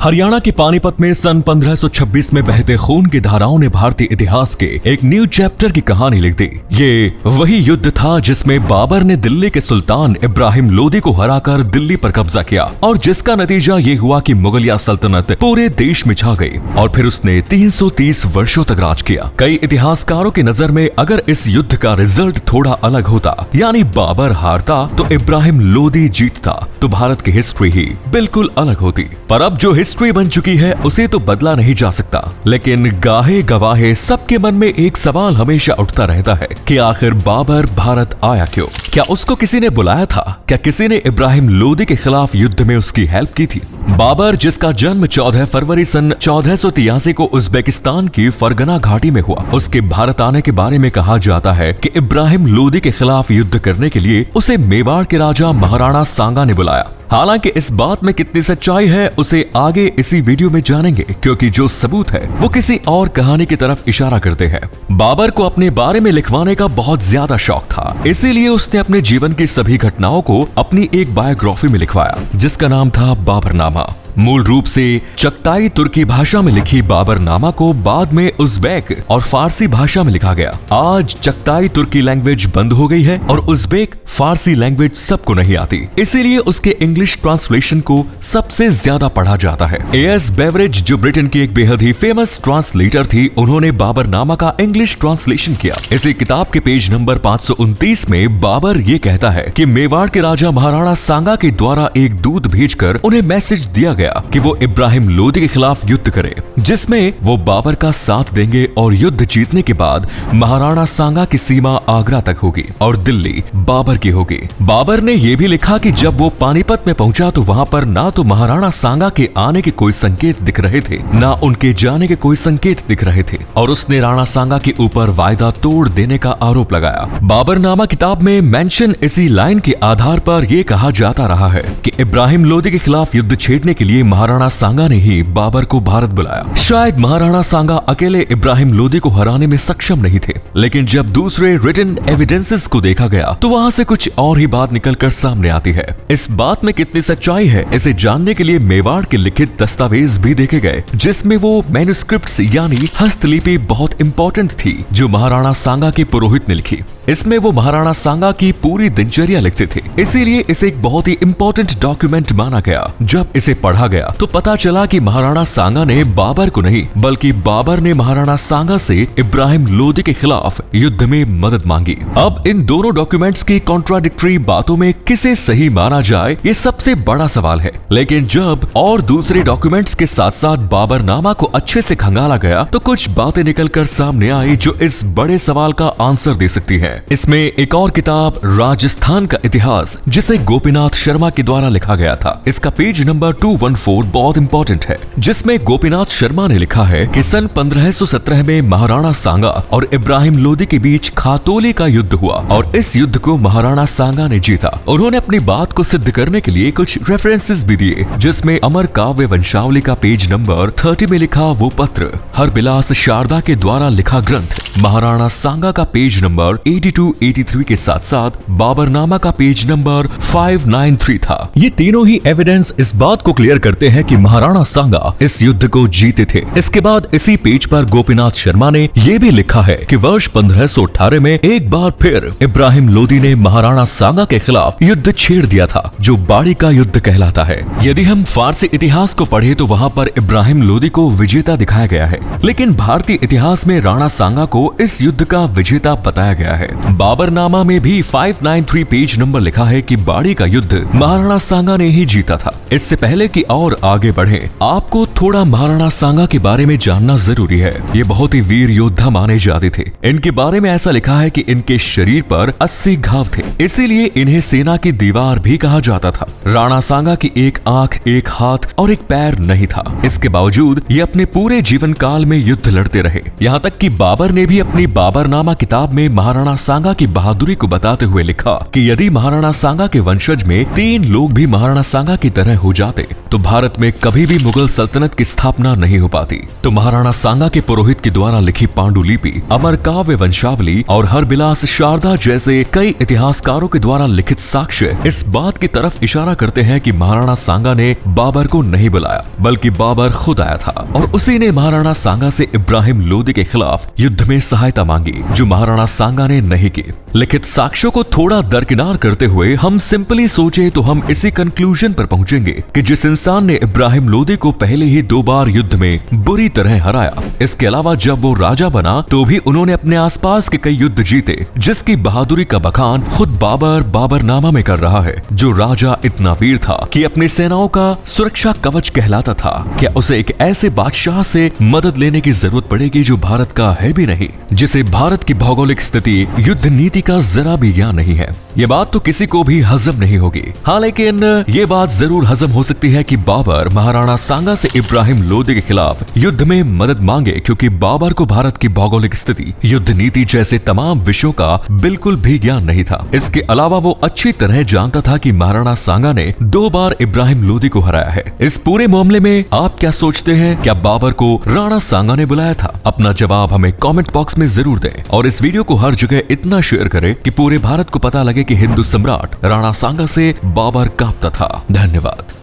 हरियाणा के पानीपत में सन 1526 में बहते खून की धाराओं ने भारतीय इतिहास के एक न्यू चैप्टर की कहानी लिख दी। ये वही युद्ध था जिसमें बाबर ने दिल्ली के सुल्तान इब्राहिम लोदी को हराकर दिल्ली पर कब्जा किया और जिसका नतीजा ये हुआ कि मुगलिया सल्तनत पूरे देश में छा गई और फिर उसने 330 वर्षों तक राज किया। कई इतिहासकारों की नजर में अगर इस युद्ध का रिजल्ट थोड़ा अलग होता, यानी बाबर हारता तो इब्राहिम लोदी जीतता, तो भारत की हिस्ट्री ही बिल्कुल अलग होती। पर अब जो हिस्ट्री बन चुकी है उसे तो बदला नहीं जा सकता, लेकिन गाहे गवाहे सबके मन में एक सवाल हमेशा उठता रहता है कि आखिर बाबर भारत आया क्यों? क्या उसको किसी ने बुलाया था? क्या किसी ने इब्राहिम लोदी के खिलाफ युद्ध में उसकी हेल्प की थी? बाबर, जिसका जन्म 14 फरवरी सन 1483 को उज्बेकिस्तान की फरगना घाटी में हुआ, उसके भारत आने के बारे में कहा जाता है कि इब्राहिम लोदी के खिलाफ युद्ध करने के लिए उसे मेवाड़ के राजा महाराणा सांगा ने बुलाया। हालांकि इस बात में कितनी सच्चाई है उसे आगे इसी वीडियो में जानेंगे, क्योंकि जो सबूत है वो किसी और कहानी की तरफ इशारा करते हैं। बाबर को अपने बारे में लिखवाने का बहुत ज्यादा शौक था, इसीलिए उसने अपने जीवन की सभी घटनाओं को अपनी एक बायोग्राफी में लिखवाया, जिसका नाम था बाबरनामा। मूल रूप से चगताई तुर्की भाषा में लिखी बाबरनामा को बाद में उज़्बेक और फारसी भाषा में लिखा गया। आज चगताई तुर्की लैंग्वेज बंद हो गई है और उज़्बेक फारसी लैंग्वेज सबको नहीं आती, इसीलिए उसके इंग्लिश ट्रांसलेशन को सबसे ज्यादा पढ़ा जाता है। A.S. बेवरेज, जो ब्रिटेन की एक बेहद ही फेमस ट्रांसलेटर थी, उन्होंने बाबरनामा का इंग्लिश ट्रांसलेशन किया। इसी किताब के पेज नंबर 529 में बाबर ये कहता है कि मेवाड़ के राजा महाराणा सांगा के द्वारा एक दूत भेजकर उन्हें मैसेज दिया गया कि वो इब्राहिम लोदी के खिलाफ युद्ध करे, जिसमें वो बाबर का साथ देंगे और युद्ध जीतने के बाद महाराणा सांगा की सीमा आगरा तक होगी और दिल्ली बाबर की होगी। बाबर ने ये भी लिखा कि जब वो पानीपत में पहुंचा तो वहां पर ना तो महाराणा सांगा के आने के कोई संकेत दिख रहे थे, ना उनके जाने के कोई संकेत दिख रहे थे, और उसने राणा सांगा के ऊपर वायदा तोड़ देने का आरोप लगाया। बाबरनामा किताब में मेंशन इसी लाइन के आधार पर यह कहा जाता रहा है कि इब्राहिम लोदी के खिलाफ युद्ध छेड़ने के लिए महाराणा सांगा ने ही बाबर को भारत बुलाया। शायद महाराणा सांगा अकेले इब्राहिम लोदी को हराने में सक्षम नहीं थे, लेकिन जब दूसरे रिटन एविडेंसेस को देखा गया तो वहां से कुछ और ही बात निकलकर सामने आती है। इस बात में कितनी सच्चाई है इसे जानने के लिए मेवाड़ के लिखित दस्तावेज भी देखे गए, जिसमें वो मैन्युस्क्रिप्ट्स यानी हस्तलिपि बहुत इंपॉर्टेंट थी जो महाराणा सांगा के पुरोहित ने लिखी। इसमें वो महाराणा सांगा की पूरी दिनचर्या लिखते थे, इसीलिए इसे एक बहुत ही इंपॉर्टेंट डॉक्यूमेंट माना गया। जब इसे पढ़ा गया तो पता चला कि महाराणा सांगा ने बाबर को नहीं बल्कि बाबर ने महाराणा सांगा से इब्राहिम लोदी के खिलाफ युद्ध में मदद मांगी। अब इन दोनों डॉक्यूमेंट्स की कॉन्ट्राडिक्टरी बातों में किसे सही माना जाए ये सबसे बड़ा सवाल है, लेकिन जब और दूसरे डॉक्यूमेंट्स के साथ साथ बाबरनामा को अच्छे से खंगाला गया तो कुछ बातें निकलकर सामने आई जो इस बड़े सवाल का आंसर दे सकती है। इसमें एक और किताब राजस्थान का इतिहास, जिसे गोपीनाथ शर्मा के द्वारा लिखा गया था, इसका पेज नंबर 214 बहुत इंपॉर्टेंट है, जिसमें गोपीनाथ शर्मा ने लिखा है कि सन 1517 में महाराणा सांगा और इब्राहिम लोदी के बीच खातोली का युद्ध हुआ और इस युद्ध को महाराणा सांगा ने जीता। उन्होंने अपनी बात को सिद्ध करने के लिए कुछ रेफरेंसेस भी दिए, जिसमें अमर काव्य वंशावली का पेज नंबर 30 में लिखा वो पत्र, हरबिलास शारदा के द्वारा लिखा ग्रंथ, महाराणा सांगा का पेज नंबर 82-83 के साथ साथ बाबरनामा का पेज नंबर 593 था। ये तीनों ही एविडेंस इस बात को क्लियर करते हैं कि महाराणा सांगा इस युद्ध को जीते थे। इसके बाद इसी पेज पर गोपीनाथ शर्मा ने ये भी लिखा है कि वर्ष 1518 में एक बार फिर इब्राहिम लोदी ने महाराणा सांगा के खिलाफ युद्ध छेड़ दिया था, जो बाड़ी का युद्ध कहलाता है। यदि हम फारसी इतिहास को पढ़े तो वहाँ पर इब्राहिम लोदी को विजेता दिखाया गया है, लेकिन भारतीय इतिहास में राणा सांगा को इस युद्ध का विजेता बताया गया है। बाबरनामा में भी 593 पेज नंबर लिखा है कि बाड़ी का युद्ध महाराणा सांगा ने ही जीता था। इससे पहले कि और आगे बढ़े, आपको थोड़ा महाराणा सांगा के बारे में जानना जरूरी है। ये बहुत ही वीर योद्धा माने जाते थे। इनके बारे में ऐसा लिखा है कि इनके शरीर पर 80 घाव थे, इसीलिए इन्हें सेना की दीवार भी कहा जाता था। राणा सांगा की एक आंख, एक हाथ और एक पैर नहीं था। इसके बावजूद ये अपने पूरे जीवन काल में युद्ध लड़ते रहे, यहाँ तक कि बाबर ने भी अपनी बाबरनामा किताब में महाराणा सांगा की बहादुरी को बताते हुए लिखा कि यदि महाराणा सांगा के वंशज में 3 लोग भी महाराणा सांगा की तरह हो जाते तो भारत में कभी भी मुगल सल्तनत की स्थापना नहीं हो पाती। तो महाराणा सांगा के पुरोहित के द्वारा लिखी पांडुलिपि, अमर काव्य वंशावली और हरबिलास शारदा जैसे कई इतिहासकारों के द्वारा लिखित साक्ष्य इस बात की तरफ इशारा करते हैं कि महाराणा सांगा ने बाबर को नहीं बुलाया, बल्कि बाबर खुद आया था और उसी ने महाराणा सांगा से इब्राहिम लोदी के खिलाफ युद्ध में सहायता मांगी, जो महाराणा सांगा ने नहीं की। लिखित साक्ष्यों को थोड़ा दरकिनार करते हुए हम सिंपली सोचे तो हम इसी कंक्लूजन पर पहुंचेंगे कि जिस इंसान ने इब्राहिम लोदी को पहले ही 2 बार युद्ध में बुरी तरह हराया, इसके अलावा जब वो राजा बना तो भी उन्होंने अपने आसपास के कई युद्ध जीते, जिसकी बहादुरी का बखान खुद बाबरनामा में कर रहा है। जो राजा इतना वीर था कि अपनी सेनाओं का सुरक्षा कवच कहलाता था, क्या उसे एक ऐसे बादशाह से मदद लेने की जरूरत पड़ेगी जो भारत का है भी नहीं, जिसे भारत की भौगोलिक स्थिति, युद्ध नीति का जरा भी ज्ञान नहीं है? ये बात तो किसी को भी हजम नहीं होगी। हाँ, लेकिन ये बात जरूर हजम हो सकती है कि बाबर महाराणा सांगा से इब्राहिम लोदी के खिलाफ युद्ध में मदद मांगे, क्योंकि बाबर को भारत की भौगोलिक स्थिति, युद्ध नीति जैसे तमाम विषयों का बिल्कुल भी ज्ञान नहीं था। इसके अलावा वो अच्छी तरह जानता था कि महाराणा सांगा ने 2 बार इब्राहिम लोदी को हराया है। इस पूरे मामले में आप क्या सोचते हैं? क्या बाबर को राणा सांगा ने बुलाया था? अपना जवाब हमें कमेंट बॉक्स में जरूर दें और इस वीडियो को हर जगह इतना शेयर करें कि पूरे भारत को पता लगे कि हिंदू सम्राट राणा सांगा से बाबर कांपता था। धन्यवाद।